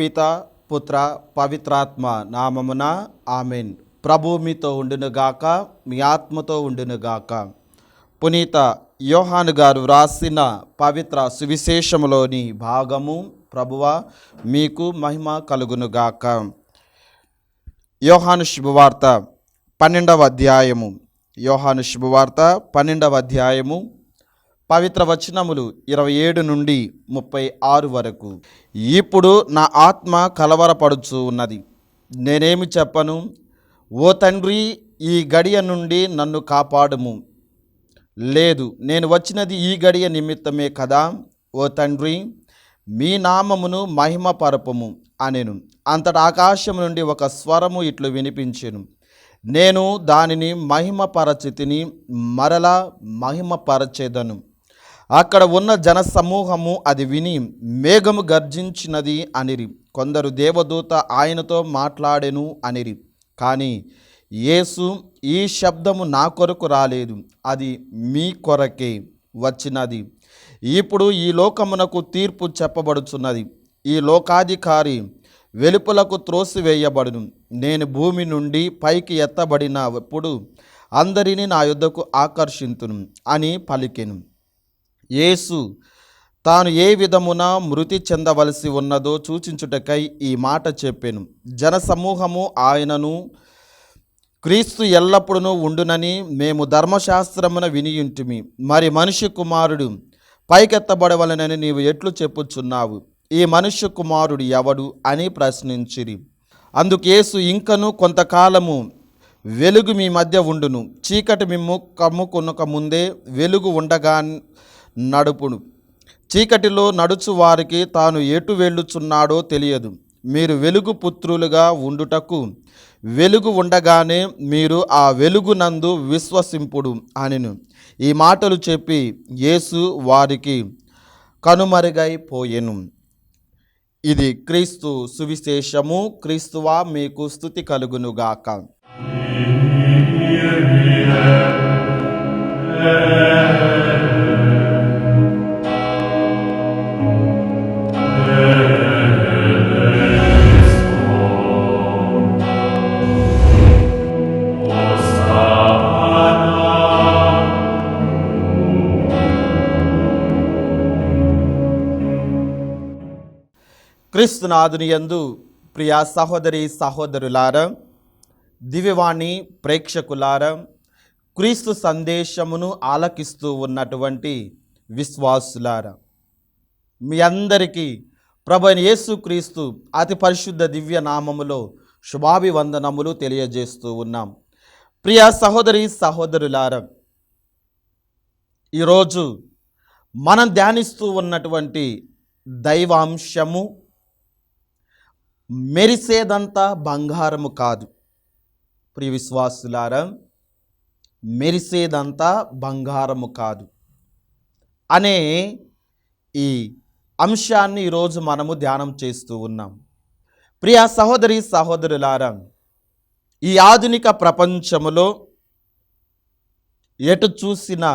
పిత పుత్ర పవిత్రాత్మ నామమున ఆమెన్. ప్రభు మీతో ఉండునుగాక, మీ ఆత్మతో ఉండునుగాక. పునీత యోహాను గారు వ్రాసిన పవిత్ర సువిశేషములోని భాగము. ప్రభువా మీకు మహిమ కలుగునుగాక. యోహాను శుభవార్త 12వ అధ్యాయము. యోహాను శుభవార్త 12వ అధ్యాయము పవిత్ర వచనములు 27 నుండి 36 వరకు. ఇప్పుడు నా ఆత్మ కలవరపడుచు ఉన్నది, నేనేమి చెప్పను? ఓ తండ్రి, ఈ గడియ నుండి నన్ను కాపాడుము. లేదు, నేను వచ్చినది ఈ గడియ నిమిత్తమే కదా. ఓ తండ్రి, మీ నామమును మహిమపరపుము అనెను. అంతటా ఆకాశం నుండి ఒక స్వరము ఇట్లు వినిపించెను, నేను దానిని మహిమపరచితిని, మరలా మహిమపరచెదను. అక్కడ ఉన్న జనసమూహము అది విని మేఘము గర్జించినది అనిరి. కొందరు దేవదూత ఆయనతో మాట్లాడెను అనిరి. కానీ యేసు, ఈ శబ్దము నా కొరకు రాలేదు, అది మీ కొరకే వచ్చినది. ఇప్పుడు ఈ లోకమునకు తీర్పు చెప్పబడుచున్నది. ఈ లోకాధికారి వెలుపలకు త్రోసివేయబడును. నేను భూమి నుండి పైకి ఎత్తబడినప్పుడు అందరినీ నా యొద్దకు ఆకర్షింతును అని పలికెను. యేసు తాను ఏ విధమున మృతి చెందవలసి ఉన్నదో సూచించుటకై ఈ మాట చెప్పెను. జనసమూహము ఆయనను, క్రీస్తు ఎల్లప్పుడూ ఉండునని మేము ధర్మశాస్త్రమున వినియుంటిమి, మరి మనుష్య కుమారుడు పైకెత్తబడవలనని నీవు ఎట్లు చెప్పుచున్నావు? ఈ మనుష్య కుమారుడు ఎవడు అని ప్రశ్నించిరి. అందుకు యేసు, ఇంకను కొంతకాలము వెలుగు మీ మధ్య ఉండును. చీకటి మిమ్ము కమ్ముకొనక ముందే వెలుగు ఉండగా నడుపును. చీకటిలో నడుచు వారికి తాను ఎటు వెళ్ళుచున్నాడో తెలియదు. మీరు వెలుగు పుత్రులుగా ఉండుటకు వెలుగు ఉండగానే మీరు ఆ వెలుగునందు విశ్వసింపుడు అనెను. ఈ మాటలు చెప్పి యేసు వారికి కనుమరుగైపోయెను. ఇది క్రీస్తు సువిశేషము. క్రీస్తువా మీకు స్తుతి కలుగునుగాక. క్రీస్తునాథుని యందు ప్రియ సహోదరి సహోదరులారా, దివ్యవాణి ప్రేక్షకులారా, క్రీస్తు సందేశమును ఆలకిస్తూ ఉన్నటువంటి విశ్వాసులారా, మీ అందరికీ ప్రభువైన యేసుక్రీస్తు అతి పరిశుద్ధ దివ్య నామములో శుభాభివందనములు తెలియజేస్తూ ఉన్నాం. ప్రియ సహోదరి సహోదరులారా, ఈరోజు మనం ధ్యానిస్తూ ఉన్నటువంటి దైవాంశము మెరిసేదంతా బంగారము కాదు. ప్రియ విశ్వాసులారా, మెరిసేదంతా బంగారము కాదు అనే ఈ అంశాన్ని ఈరోజు మనము ధ్యానం చేస్తూ ఉన్నాం. ప్రియ సహోదరి సహోదరులారా, ఈ ఆధునిక ప్రపంచములో ఎటు చూసినా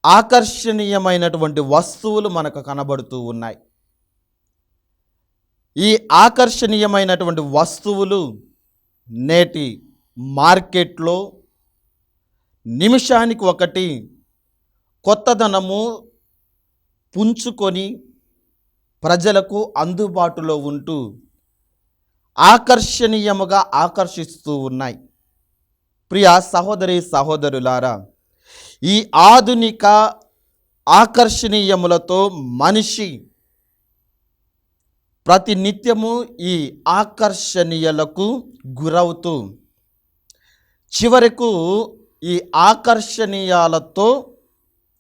ఆకర్షణీయమైనటువంటి వస్తువులు మనకు కనబడుతూ ఉన్నాయి. ఈ ఆకర్షణీయమైనటువంటి వస్తువులు నేటి మార్కెట్లో నిమిషానికి ఒకటి కొత్తదనము పుంజుకొని ప్రజలకు అందుబాటులో ఉంటూ ఆకర్షణీయముగా ఆకర్షిస్తూ ఉన్నాయి. ప్రియ సహోదరి సహోదరులారా, ఈ ఆధునిక ఆకర్షణీయములతో మనిషి ప్రతి నిత్యము ఈ ఆకర్షణీయలకు గురవుతూ చివరకు ఈ ఆకర్షణీయాలతో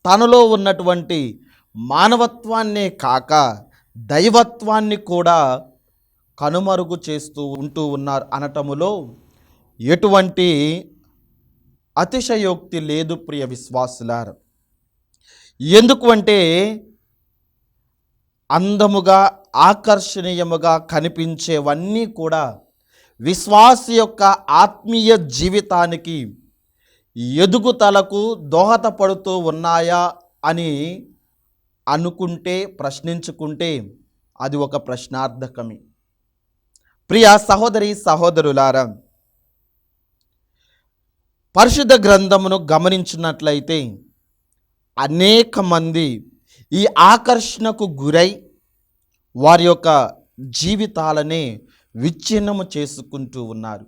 తనలో ఉన్నటువంటి మానవత్వాన్నే కాక దైవత్వాన్ని కూడా కనుమరుగు చేస్తూ ఉంటూ ఉన్నారు అనటములో ఎటువంటి అతిశయోక్తి లేదు. ప్రియ విశ్వాసులారా, ఎందుకు అంటే అందముగా ఆకర్షణీయముగా కనిపించేవన్నీ కూడా విశ్వాసి యొక్క ఆత్మీయ జీవితానికి ఎదుగుదలకు దోహదపడుతూ ఉన్నాయా అని అనుకుంటే, ప్రశ్నించుకుంటే అది ఒక ప్రశ్నార్థకమే. ప్రియ సహోదరి సహోదరులారా, పరిశుద్ధ గ్రంథమును గమనించినట్లయితే అనేక మంది ఈ ఆకర్షణకు గురై వారి యొక్క జీవితాలనే విచ్ఛిన్నము చేసుకుంటూ ఉన్నారు.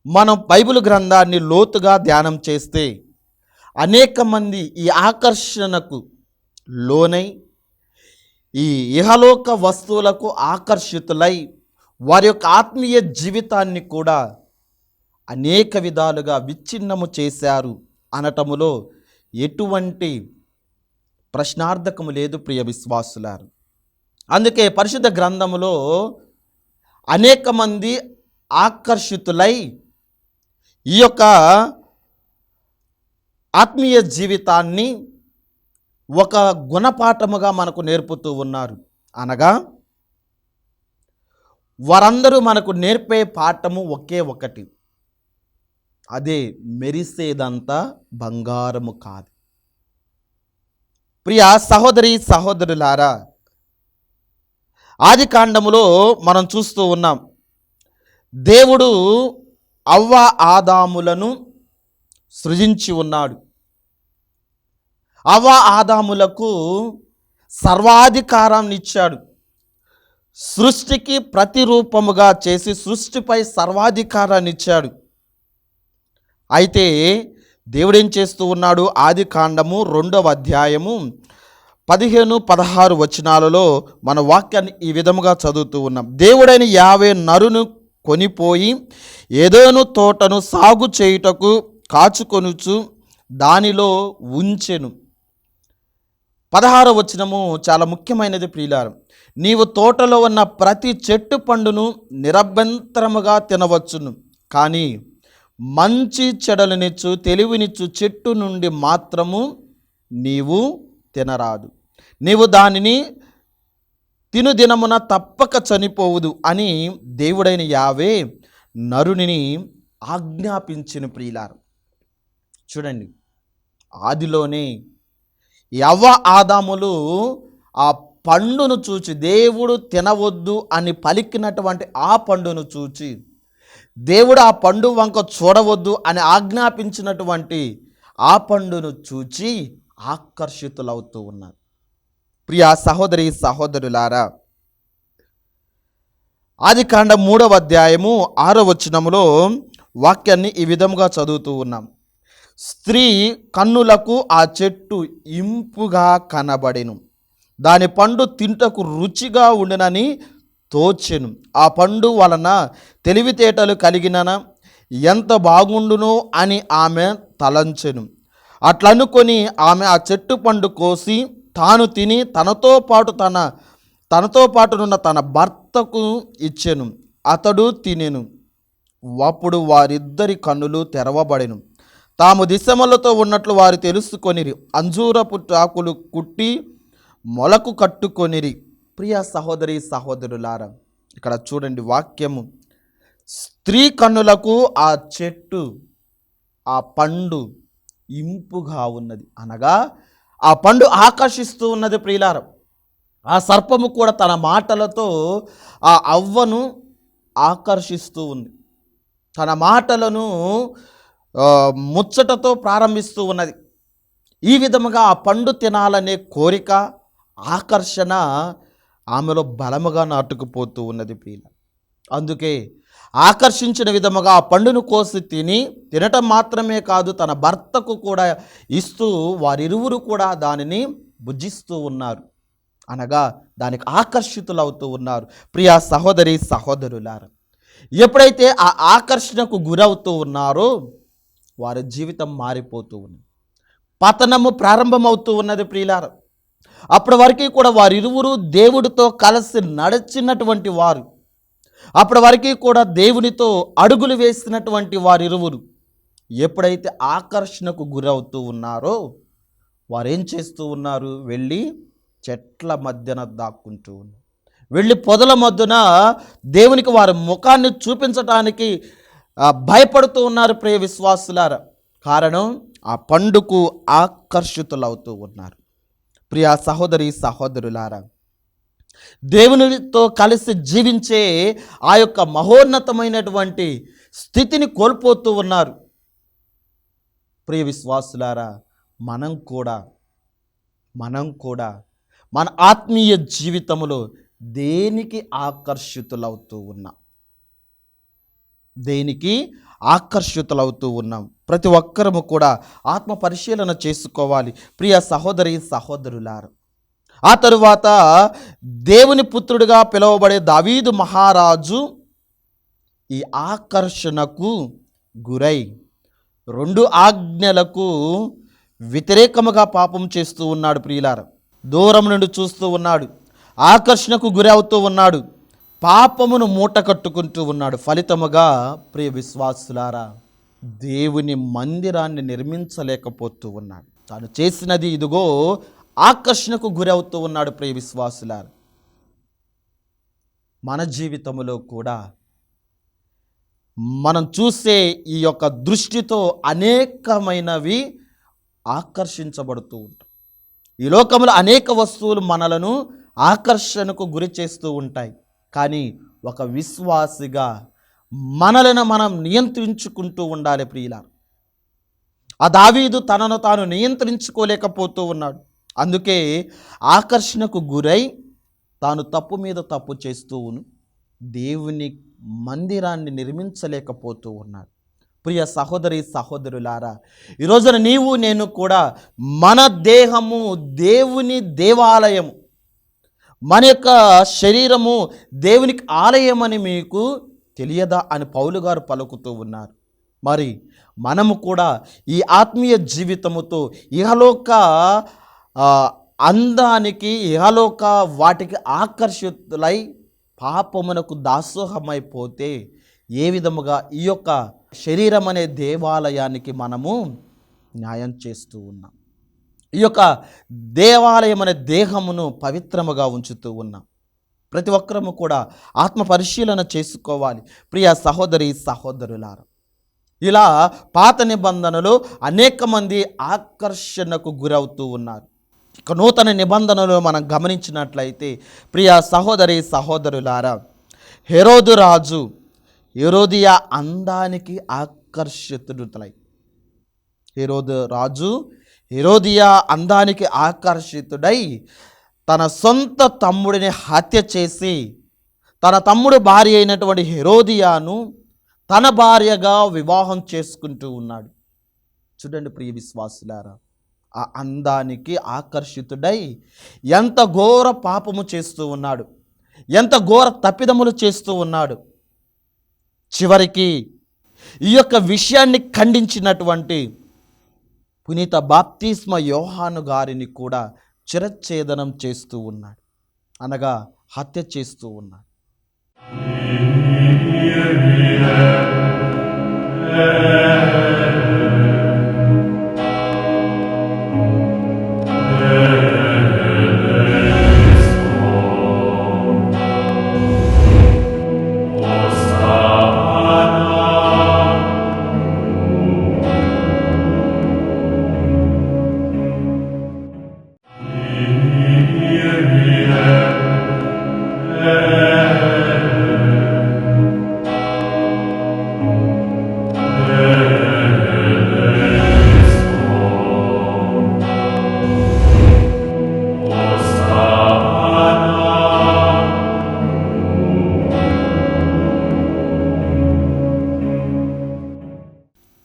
మనం బైబిల్ గ్రంథాన్ని లోతుగా ధ్యానం చేస్తే అనేక మంది ఈ ఆకర్షణకు లోనై ఈ ఇహలోక వస్తువులకు ఆకర్షితులై వారి యొక్క ఆత్మీయ జీవితాన్ని కూడా అనేక విధాలుగా విచ్ఛిన్నము చేశారు అనటములో ఎటువంటి ప్రశ్నార్థకము లేదు ప్రియ విశ్వాసులారు. అందుకే పరిశుద్ధ గ్రంథములో అనేక మంది ఆకర్షితులై ఈ యొక్క ఆత్మీయ జీవితాన్ని ఒక గుణపాఠముగా మనకు నేర్పుతూ ఉన్నారు. అనగా వారందరూ మనకు నేర్పే పాఠము ఒకే ఒకటి, అదే మెరిసేదంతా బంగారము కాదు. ప్రియ సహోదరి సహోదరులారా, ఆది కాండములో మనం చూస్తూ ఉన్నాం, దేవుడు అవ్వ ఆదాములను సృజించి ఉన్నాడు. అవ్వ ఆదాములకు సర్వాధికారాన్ని ఇచ్చాడు. సృష్టికి ప్రతిరూపముగా చేసి సృష్టిపై సర్వాధికారాన్ని ఇచ్చాడు. అయితే దేవుడేం చేస్తూ ఉన్నాడు? ఆది కాండము 2వ అధ్యాయము 15-16 వచనాలలో మన వాక్యాన్ని ఈ విధముగా చదువుతూ ఉన్నాం. దేవుడైన యావే నరును కొనిపోయి ఏదోను తోటను సాగు చేయుటకు కాచుకొనుచు దానిలో ఉంచెను. 16వ వచనము చాలా ముఖ్యమైనది ప్రియులారా. నీవు తోటలో ఉన్న ప్రతి చెట్టు పండును నిరభ్యంతరముగా తినవచ్చును, కానీ మంచి చెడలనిచ్చు తెలివినిచ్చు చెట్టు నుండి మాత్రము నీవు తినరాదు. నీవు దానిని తిను దినమున తప్పక చనిపోవుదు అని దేవుడైన యావే నరుని ఆజ్ఞాపించిన ప్రియులారు. చూడండి, ఆదిలోనే యవ్వ ఆదాములు ఆ పండును చూచి, దేవుడు తినవద్దు అని పలికినటువంటి ఆ పండును చూచి, దేవుడు ఆ పండు వంక చూడవద్దు అని ఆజ్ఞాపించినటువంటి ఆ పండును చూచి ఆకర్షితులవుతూ ఉన్నారు. ప్రియ సహోదరి సహోదరులారా, ఆది కాండం 3వ అధ్యాయము 6వ వచనములో వాక్యాన్ని ఈ విధముగా చదువుతూ ఉన్నాం. స్త్రీ కన్నులకు ఆ చెట్టు ఇంపుగా కనబడెను, దాని పండు తింటకు రుచిగా ఉండునని తోచెను. ఆ పండు వలన తెలివితేటలు కలిగిన ఎంత బాగుండును అని ఆమె తలంచెను. అట్లనుకొని ఆమె ఆ చెట్టు పండు కోసి తాను తిని తనతో పాటునున్న తన భర్తకు ఇచ్చెను. అతడు తినెను. అప్పుడు వారిద్దరి కన్నులు తెరవబడెను. తాము దిశమలతో ఉన్నట్లు వారు తెలుసుకొనిరి. అంజూరపు ఆకులు కుట్టి మొలకు కట్టుకొనిరి. ప్రియ సహోదరి సహోదరులారా, ఇక్కడ చూడండి వాక్యము. స్త్రీ కన్నులకు ఆ చెట్టు, ఆ పండు ఇంపుగా ఉన్నది, అనగా ఆ పండు ఆకర్షిస్తూ ఉన్నది ప్రియులారా. ఆ సర్పము కూడా తన మాటలతో ఆ అవ్వను ఆకర్షిస్తూ ఉంది. తన మాటలను ముచ్చటతో ప్రారంభిస్తూ ఉన్నది. ఈ విధముగా ఆ పండు తినాలనే కోరిక, ఆకర్షణ ఆమెలో బలముగా నాటుకుపోతూ ఉన్నది ప్రియుల. అందుకే ఆకర్షించిన విధముగా ఆ పండును కోసి తినటం మాత్రమే కాదు, తన భర్తకు కూడా ఇస్తూ వారిరువురు కూడా దానిని భుజిస్తూ ఉన్నారు, అనగా దానికి ఆకర్షితులవుతూ ఉన్నారు. ప్రియ సహోదరి సహోదరులారా, ఎప్పుడైతే ఆ ఆకర్షణకు గురవుతూ ఉన్నారో వారి జీవితం మారిపోతూ ఉంది, పతనము ప్రారంభమవుతూ ఉన్నది ప్రియులారా. అప్పటి వరకు కూడా వారిరువురు దేవుడితో కలిసి నడిచినటువంటి వారు, అప్పటి వరకు కూడా దేవునితో అడుగులు వేసినటువంటి వారిరువురు ఎప్పుడైతే ఆకర్షణకు గురవుతూ ఉన్నారో వారేం చేస్తూ ఉన్నారు? వెళ్ళి చెట్ల మధ్యన దాక్కుంటూ ఉన్నారు. వెళ్ళి పొదల మధ్యన దేవునికి వారి ముఖాన్ని చూపించటానికి భయపడుతూ ఉన్నారు ప్రియ విశ్వాసులారా. కారణం, ఆ పండుకు ఆకర్షితులవుతూ ఉన్నారు. ప్రియ సహోదరి సహోదరులారా, దేవునితో కలిసి జీవించే ఆ యొక్క మహోన్నతమైనటువంటి స్థితిని కోల్పోతూ ఉన్నారు. ప్రియ విశ్వాసులారా, మనం కూడా మన ఆత్మీయ జీవితంలో దేనికి ఆకర్షితులవుతూ ఉన్నాం? ప్రతి ఒక్కరము కూడా ఆత్మ పరిశీలన చేసుకోవాలి ప్రియ సహోదరి సహోదరులారా. ఆ తరువాత దేవుని పుత్రుడిగా పిలువబడే దావీదు మహారాజు ఈ ఆకర్షణకు గురై 2 ఆజ్ఞలకు వ్యతిరేకముగా పాపం చేస్తూ ఉన్నాడు. ప్రియులారా, దూరం నుండి చూస్తూ ఉన్నాడు, ఆకర్షణకు గురి అవుతూ ఉన్నాడు, పాపమును మూట కట్టుకుంటూ ఉన్నాడు. ఫలితముగా ప్రియ విశ్వాసులారా, దేవుని మందిరాన్ని నిర్మించలేకపోతూ ఉన్నాడు. తాను చేసినది ఇదిగో ఆకర్షణకు గురి అవుతూ ఉన్నాడు. ప్రియ విశ్వాసులారా, మన జీవితంలో కూడా మనం చూసే ఈ యొక్క దృష్టితో అనేకమైనవి ఆకర్షించబడుతూ ఉంటాయి. ఈ లోకంలో అనేక వస్తువులు మనలను ఆకర్షణకు గురి చేస్తూ ఉంటాయి. కానీ ఒక విశ్వాసిగా మనలను మనం నియంత్రించుకుంటూ ఉండాలి. ప్రియులారా, ఆ దావీదు తనను తాను నియంత్రించుకోలేకపోతూ ఉన్నాడు. అందుకే ఆకర్షణకు గురై తాను తప్పు మీద తప్పు చేస్తూ దేవుని మందిరాన్ని నిర్మించలేకపోతూ ఉన్నాడు. ప్రియ సహోదరి సహోదరులారా, ఈరోజున నీవు నేను కూడా మన దేహము దేవుని దేవాలయము, మన యొక్క శరీరము దేవునికి ఆలయమని మీకు తెలియదా అని పౌలు గారు పలుకుతూ ఉన్నారు. మరి మనము కూడా ఈ ఆత్మీయ జీవితముతో ఇహలోక అందానికి, ఇహలోక వాటికి ఆకర్షితులై పాపమునకు దాసోహమైపోతే ఏ విధముగా ఈ యొక్క శరీరం అనే దేవాలయానికి మనము న్యాయం చేస్తూ ఉన్నాం? ఈ యొక్క దేవాలయం అనే దేహమును పవిత్రముగా ఉంచుతూ ఉన్నాం. ప్రతి ఒక్కరము కూడా ఆత్మ పరిశీలన చేసుకోవాలి ప్రియ సహోదరి సహోదరులారా. ఇలా పాత నిబంధనలో అనేక మంది ఆకర్షణకు గురవుతూ ఉన్నారు. ఇక నూతన నిబంధనలు మనం గమనించినట్లయితే ప్రియ సహోదరి సహోదరులారా, హెరోదు రాజు హెరోదియా అందానికి ఆకర్షితుడై, హెరోదు రాజు హెరోదియా అందానికి ఆకర్షితుడై తన సొంత తమ్ముడిని హత్య చేసి తన తమ్ముడు భార్య అయినటువంటి హెరోదియాను తన భార్యగా వివాహం చేసుకుంటూ ఉన్నాడు. చూడండి ప్రియ విశ్వాసులారా, ఆ అందానికి ఆకర్షితుడై ఎంత ఘోర పాపము చేస్తూ ఉన్నాడు, ఎంత ఘోర తప్పిదములు చేస్తూ ఉన్నాడు. చివరికి ఈ యొక్క విషయాన్ని ఖండించినటువంటి పునీత బాప్తిస్మ యోహాను గారిని కూడా చిరచ్ఛేదనం చేస్తూ ఉన్నాడు, అనగా హత్య చేస్తూ ఉన్నాడు.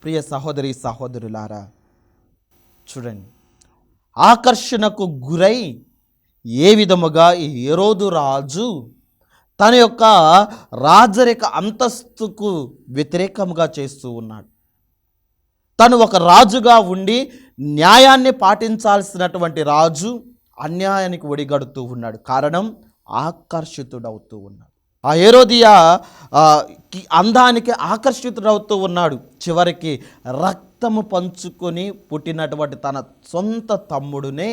ప్రియ సహోదరి సహోదరులారా, చూడండి, ఆకర్షణకు గురై ఏ విధముగా ఈ హెరోదు రాజు తన యొక్క రాజరిక అంతస్తుకు వ్యతిరేకంగా చేస్తూ ఉన్నాడు. తను ఒక రాజుగా ఉండి న్యాయాన్ని పాటించాల్సినటువంటి రాజు అన్యాయానికి ఒడిగడుతూ ఉన్నాడు. కారణం, ఆకర్షితుడవుతూ ఉన్నాడు. ఆ హెరోదియా అందానికి ఆకర్షితుడవుతూ ఉన్నాడు. చివరికి రక్తము పంచుకొని పుట్టినటువంటి తన సొంత తమ్ముడునే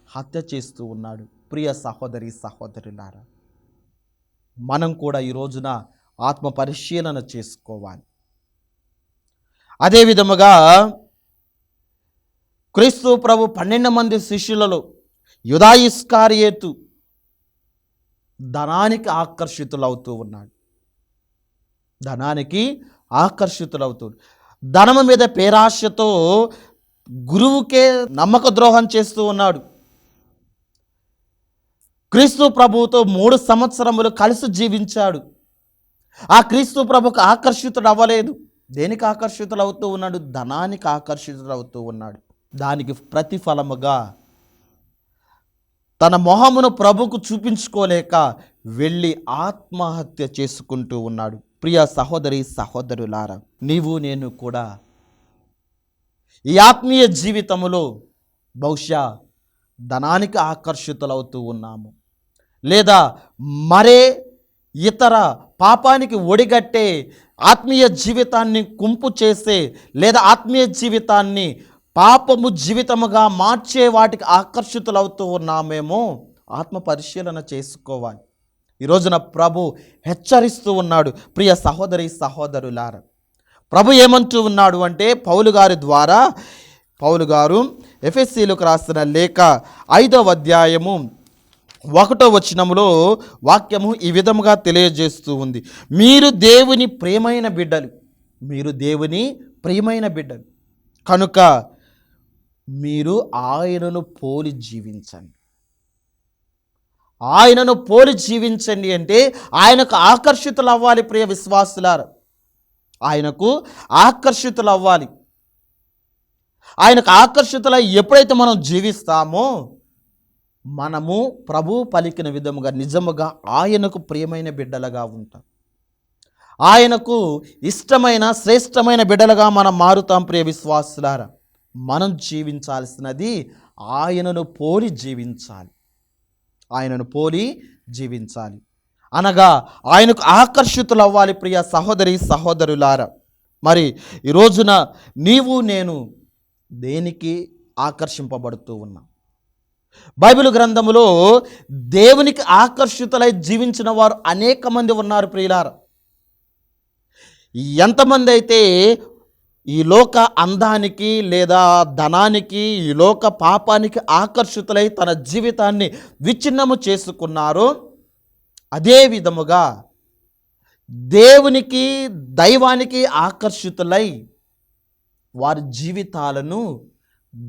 హత్య చేస్తూ ఉన్నాడు. ప్రియ సహోదరి సహోదరులారా, మనం కూడా ఈ రోజున ఆత్మ పరిశీలన చేసుకోవాలి. అదే విధముగా క్రీస్తు ప్రభు 12 మంది శిష్యులలో యూదా ఇస్కారియోతు ధనానికి ఆకర్షితులవుతూ ఉన్నాడు. ధనానికి ఆకర్షితులవుతూ, ధనము మీద పేరాశతో గురువుకే నమ్మక ద్రోహం చేస్తూ ఉన్నాడు. క్రీస్తు ప్రభువుతో 3 సంవత్సరములు కలిసి జీవించాడు. ఆ క్రీస్తు ప్రభుకు ఆకర్షితుడు అవ్వలేదు. దేనికి ఆకర్షితులవుతూ ఉన్నాడు? ధనానికి ఆకర్షితులవుతూ ఉన్నాడు. దానికి ప్రతిఫలముగా తన మొహమును ప్రభుకు చూపించుకోలేక వెళ్ళి ఆత్మహత్య చేసుకుంటూ ఉన్నాడు. ప్రియ సహోదరి సహోదరులారా, నీవు నేను కూడా ఈ ఆత్మీయ జీవితములో బహుశా ధనానికి ఆకర్షితులవుతూ ఉన్నాము, లేదా మరే ఇతర పాపానికి ఒడిగట్టే ఆత్మీయ జీవితాన్ని కుంపు చేసే, లేదా ఆత్మీయ జీవితాన్ని పాపము జీవితముగా మార్చే వాటికి ఆకర్షితులవుతూ ఉన్నామేమో ఆత్మ పరిశీలన చేసుకోవాలి. ఈ రోజున ప్రభు హెచ్చరిస్తూ ఉన్నాడు. ప్రియ సహోదరి సహోదరులారా, ప్రభు ఏమంటూ ఉన్నాడు అంటే, పౌలు గారు ఎఫెసీలకు రాసిన లేఖ 5వ అధ్యాయము 1వ వచనములో వాక్యము ఈ విధముగా తెలియజేస్తూ ఉంది. మీరు దేవుని ప్రియమైన బిడ్డలు కనుక మీరు ఆయనను పోలి జీవించండి అంటే ఆయనకు ఆకర్షితులు అవ్వాలి. ప్రియ విశ్వాసులారా, ఆయనకు ఆకర్షితులు అవ్వాలి. ఆయనకు ఆకర్షితులై ఎప్పుడైతే మనం జీవిస్తామో మనము ప్రభు పలికిన విధముగా నిజముగా ఆయనకు ప్రియమైన బిడ్డలుగా ఉంటాం. ఆయనకు ఇష్టమైన శ్రేష్టమైన బిడ్డలుగా మనం మారుతాం. ప్రియ విశ్వాసులారా, మనం జీవించాల్సినది ఆయనను పోలి జీవించాలి. అనగా ఆయనకు ఆకర్షితులు అవ్వాలి. ప్రియ సహోదరి సహోదరులారా, మరి ఈ రోజున నీవు నేను దేనికి ఆకర్షింపబడుతూ ఉన్నాం? బైబిల్ గ్రంథములో దేవునికి ఆకర్షితులై జీవించిన వారు అనేక మంది ఉన్నారు. ప్రియులారా, ఎంతమంది అయితే ఈ లోక అందానికి లేదా ధనానికి, ఈ లోక పాపానికి ఆకర్షితులై తన జీవితాన్ని విచ్ఛిన్నము చేసుకున్నారో, అదే విధముగా దేవునికి దైవానికి ఆకర్షితులై వారి జీవితాలను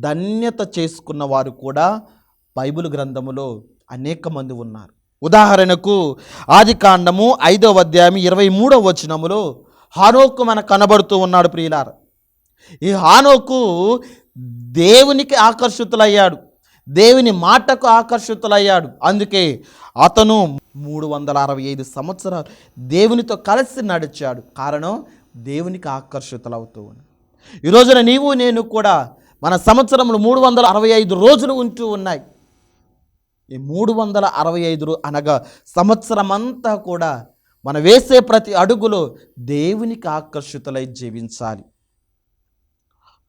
ధన్యత చేసుకున్న వారు కూడా బైబిల్ గ్రంథములో అనేక మంది ఉన్నారు. ఉదాహరణకు ఆదికాండము 5వ అధ్యాయం 23వ వచనములో హానోకు మనకు కనబడుతూ ఉన్నాడు. ప్రియులారా, ఈ హానోకు దేవునికి ఆకర్షితులయ్యాడు, దేవుని మాటకు ఆకర్షితులయ్యాడు. అందుకే అతను 365 సంవత్సరాలు దేవునితో కలిసి నడిచాడు. కారణం దేవునికి ఆకర్షితులవుతూ ఉన్నాడు. ఈ రోజున నీవు నేను కూడా మన సంవత్సరంలో 365 రోజులు ఉంటూ ఉన్నాయి. ఈ 365 అనగా సంవత్సరం అంతా కూడా మనం వేసే ప్రతి అడుగులో దేవునికి ఆకర్షితులై జీవించాలి.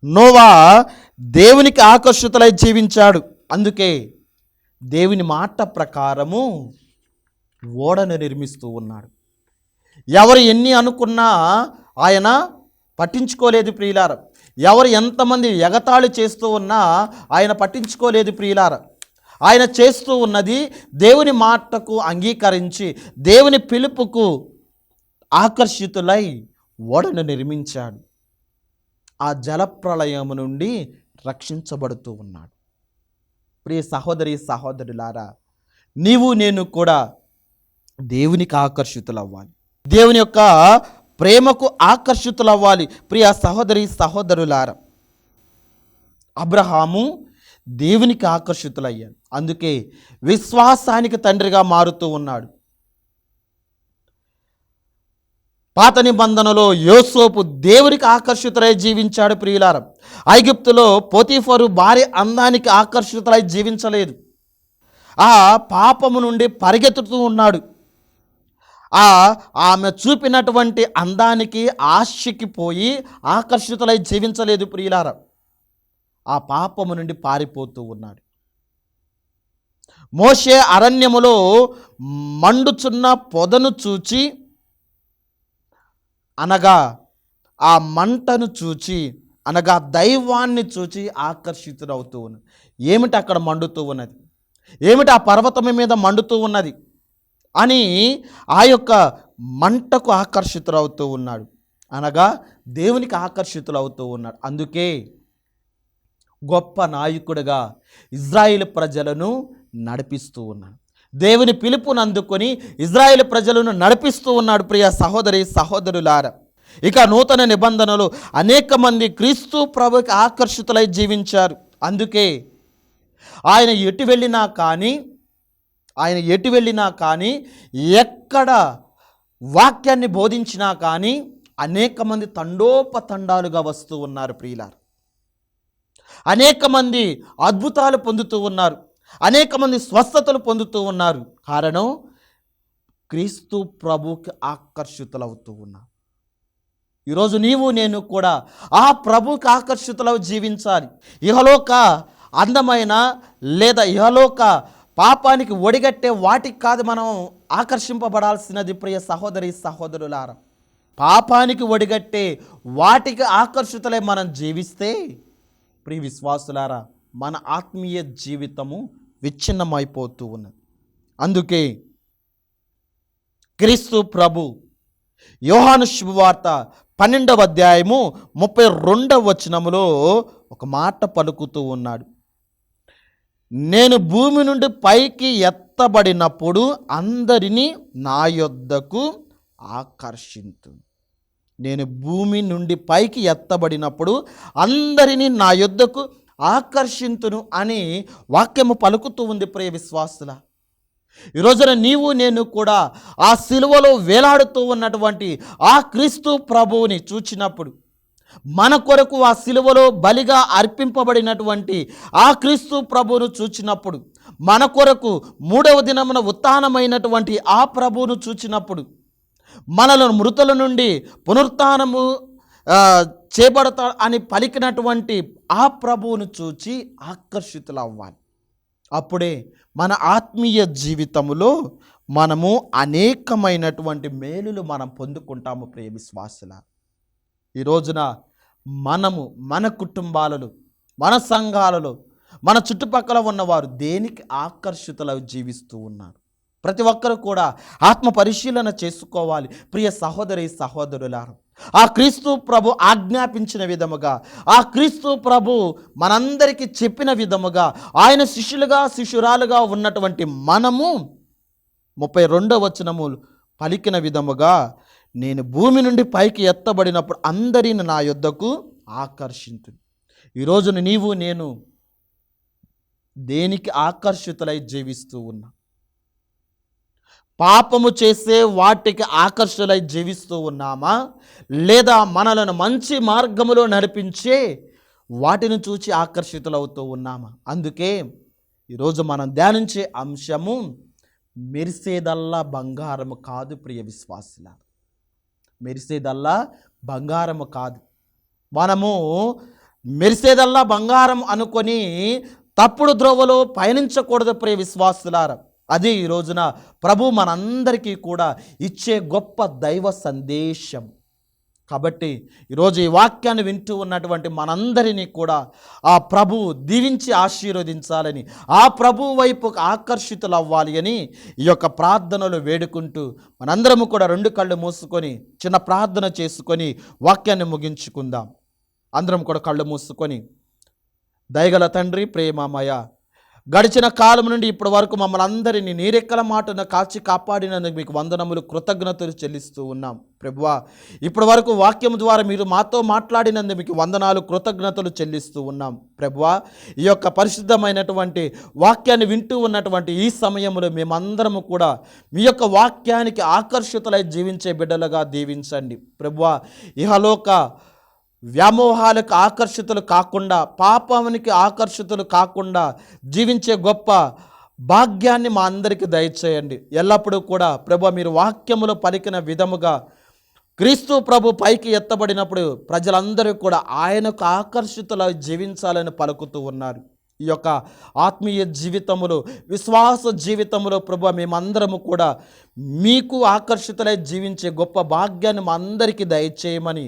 నోవా దేవునికి ఆకర్షితులై జీవించాడు. అందుకే దేవుని మాట ప్రకారము ఓడను నిర్మిస్తూ ఉన్నాడు. ఎవరు ఎన్ని అనుకున్నా ఆయన పట్టించుకోలేదు. ప్రియులారా, ఎవరు ఎంతమంది ఎగతాళి చేస్తూ ఉన్నా ఆయన పట్టించుకోలేదు. ప్రియులారా, ఆయన చేస్తూ ఉన్నది దేవుని మాటకు అంగీకరించి దేవుని పిలుపుకు ఆకర్షితులై ఓడను నిర్మించాడు. ఆ జలప్రళయము నుండి రక్షించబడుతూ ఉన్నాడు. ప్రియ సహోదరి సహోదరులారా, నీవు నేను కూడా దేవునికి ఆకర్షితులవ్వాలి, దేవుని యొక్క ప్రేమకు ఆకర్షితులవ్వాలి. ప్రియ సహోదరి సహోదరులారా, అబ్రహాము దేవునికి ఆకర్షితులయ్యాడు. అందుకే విశ్వాసానికి తండ్రిగా మారుతూ ఉన్నాడు. పాత నిబంధనలో యోసేపు దేవునికి ఆకర్షితులై జీవించాడు. ప్రియులారా, ఐగుప్తులో పోతీఫరు భార్య అందానికి ఆకర్షితులై జీవించలేదు. ఆ పాపము నుండి పరిగెత్తుతూ ఉన్నాడు. ఆమె చూపినటువంటి అందానికి ఆశకి పోయి ఆకర్షితులై జీవించలేదు. ప్రియులారా, ఆ పాపము నుండి పారిపోతూ ఉన్నాడు. మోషే అరణ్యములో మండుచున్న పొదను చూచి, అనగా ఆ మంటను చూచి, అనగా దైవాన్ని చూచి ఆకర్షితుడవుతూ ఉన్నాడు. ఏమిటి అక్కడ మండుతూ ఉన్నది? ఏమిటి ఆ పర్వతం మీద మండుతూ ఉన్నది? అని ఆ యొక్క మంటకు ఆకర్షితులవుతూ ఉన్నాడు. అనగా దేవునికి ఆకర్షితులవుతూ ఉన్నాడు. అందుకే గొప్ప నాయకుడిగా ఇజ్రాయేల్ ప్రజలను నడిపిస్తూ ఉన్నాడు. దేవుని పిలుపును అందుకొని ఇజ్రాయేల్ ప్రజలను నడిపిస్తూ ఉన్నాడు. ప్రియ సహోదరి సహోదరులారా, ఇక నూతన నిబంధనలు అనేక మంది క్రీస్తు ప్రభుకి ఆకర్షితులై జీవించారు. అందుకే ఆయన ఎటు వెళ్ళినా కానీ ఎక్కడ వాక్యాన్ని బోధించినా కానీ అనేక మంది తండోపతండాలుగా వస్తూ ఉన్నారు. ప్రియులారు, అనేక మంది అద్భుతాలు పొందుతూ ఉన్నారు, అనేక మంది స్వస్థతలు పొందుతూ ఉన్నారు. కారణం క్రీస్తు ప్రభుకి ఆకర్షితులవుతూ ఉన్నారు. ఈరోజు నీవు నేను కూడా ఆ ప్రభుకి ఆకర్షితులవు జీవించాలి. ఇహలోక అందమైన లేదా ఇహలోక పాపానికి ఒడిగట్టే వాటికి కాదు మనం ఆకర్షింపబడాల్సినది. ప్రియ సహోదరి సహోదరులారా, పాపానికి ఒడిగట్టే వాటికి ఆకర్షితులై మనం జీవిస్తే ప్రియ విశ్వాసులారా, మన ఆత్మీయ జీవితము విచ్ఛిన్నమైపోతూ ఉన్నది. అందుకే క్రీస్తు ప్రభు యోహాను శుభవార్త 12వ అధ్యాయము 32వ వచనములో ఒక మాట పలుకుతూ ఉన్నాడు. నేను భూమి నుండి పైకి ఎత్తబడినప్పుడు అందరినీ నా యొద్దకు ఆకర్షింతు. నేను భూమి నుండి పైకి ఎత్తబడినప్పుడు అందరినీ నా యొద్దకు ఆకర్షింతును అని వాక్యము పలుకుతూ ఉంది. ప్రియ విశ్వాసుల, ఈ రోజున నీవు నేను కూడా ఆ సిలువలో వేలాడుతూ ఉన్నటువంటి ఆ క్రీస్తు ప్రభువుని చూచినప్పుడు, మన కొరకు ఆ సిలువలో బలిగా అర్పింపబడినటువంటి ఆ క్రీస్తు ప్రభువును చూచినప్పుడు, మన కొరకు 3వ దినమున ఉత్థానమైనటువంటి ఆ ప్రభువును చూచినప్పుడు, మనలను మృతుల నుండి పునరుత్థానము చేయబడతా అని పలికినటువంటి ఆ ప్రభువును చూచి ఆకర్షితులవ్వాలి. అప్పుడే మన ఆత్మీయ జీవితములో మనము అనేకమైనటువంటి మేలులు మనం పొందుకుంటాము. ప్రియ విశ్వాసుల, ఈ రోజున మనము మన కుటుంబాలలో, మన సంఘాలలో, మన చుట్టుపక్కల ఉన్నవారు దేనికి ఆకర్షితులై జీవిస్తూ ఉన్నారు? ప్రతి ఒక్కరు కూడా ఆత్మ పరిశీలన చేసుకోవాలి. ప్రియ సహోదరి సహోదరులారా, ఆ క్రీస్తు ప్రభు ఆజ్ఞాపించిన విధముగా, ఆ క్రీస్తు ప్రభు మనందరికీ చెప్పిన విధముగా, ఆయన శిష్యురాలుగా ఉన్నటువంటి మనము 32వ వచనము పలికిన విధముగా, నేను భూమి నుండి పైకి ఎత్తబడినప్పుడు అందరిని నా యొద్దకు ఆకర్షించు. ఈరోజున నీవు నేను దేనికి ఆకర్షితులై జీవిస్తూ ఉన్నా? పాపము చేసే వాటికి ఆకర్షితులై జీవిస్తూ ఉన్నామా, లేదా మనలను మంచి మార్గములో నడిపించే వాటిని చూచి ఆకర్షితులవుతూ ఉన్నామా? అందుకే ఈరోజు మనం ధ్యానించే అంశము మెరిసేదల్లా బంగారము కాదు. ప్రియ విశ్వాసుల, మెరిసేదల్లా బంగారము కాదు. మనము మెరిసేదల్లా బంగారం అనుకొని తప్పుడు ద్రోవలో పయనించకూడదు. ప్రియ విశ్వాసులారా, అది ఈ రోజున ప్రభు మనందరికీ కూడా ఇచ్చే గొప్ప దైవ సందేశం. కాబట్టి ఈరోజు ఈ వాక్యాన్ని వింటూ ఉన్నటువంటి మనందరినీ కూడా ఆ ప్రభు దీవించి ఆశీర్వదించాలని, ఆ ప్రభు వైపు ఆకర్షితులు అవ్వాలి అని ఈ యొక్క ప్రార్థనలు వేడుకుంటూ మనందరము కూడా 2 కళ్ళు మూసుకొని చిన్న ప్రార్థన చేసుకొని వాక్యాన్ని ముగించుకుందాం. అందరం కూడా కళ్ళు మూసుకొని, దయగల తండ్రి, ప్రేమమయ, గడిచిన కాలం నుండి ఇప్పటి వరకు మమ్మల్ని అందరినీ నీరెక్కల మాటన కాచి కాపాడినందుకు మీకు వందనములు, కృతజ్ఞతలు చెల్లిస్తూ ఉన్నాం. ప్రభువా, ఇప్పటి వరకు వాక్యం ద్వారా మీరు మాతో మాట్లాడినందుకు మీకు వందనాలు, కృతజ్ఞతలు చెల్లిస్తూ ఉన్నాం. ప్రభువా, ఈ యొక్క పరిశుద్ధమైనటువంటి వాక్యాన్ని వింటూ ఉన్నటువంటి ఈ సమయంలో మేమందరము కూడా మీ యొక్క వాక్యానికి ఆకర్షితులై జీవించే బిడ్డలుగా దీవించండి. ప్రభువా, ఇహలోక వ్యామోహాలకు ఆకర్షితులు కాకుండా, పాపానికి ఆకర్షితులు కాకుండా జీవించే గొప్ప భాగ్యాన్ని మా అందరికీ దయచేయండి. ఎల్లప్పుడూ కూడా ప్రభు మీరు వాక్యములో పలికిన విధముగా క్రీస్తు ప్రభు పైకి ఎత్తబడినప్పుడు ప్రజలందరూ కూడా ఆయనకు ఆకర్షితులు జీవించాలని పలుకుతూ ఉన్నారు. ఈ యొక్క ఆత్మీయ జీవితములో, విశ్వాస జీవితంలో ప్రభు మేమందరము కూడా మీకు ఆకర్షితులై జీవించే గొప్ప భాగ్యాన్ని మా అందరికీ దయచేయమని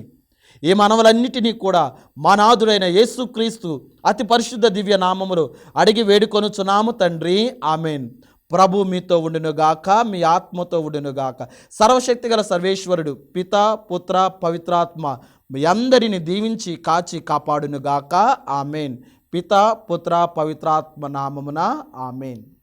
ఈ మనవలన్నిటినీ కూడా మా నాథుడైన యేసుక్రీస్తు అతి పరిశుద్ధ దివ్య నామములో అడిగి వేడుకొనుచున్నాము తండ్రి. ఆమెన్. ప్రభు మీతో ఉండునుగాక, మీ ఆత్మతో ఉండునుగాక. సర్వశక్తిగల సర్వేశ్వరుడు పిత, పుత్ర, పవిత్రాత్మ మీ అందరిని దీవించి కాచి కాపాడునుగాక. ఆమెన్. పిత, పుత్ర, పవిత్రాత్మ నామమున ఆమెన్.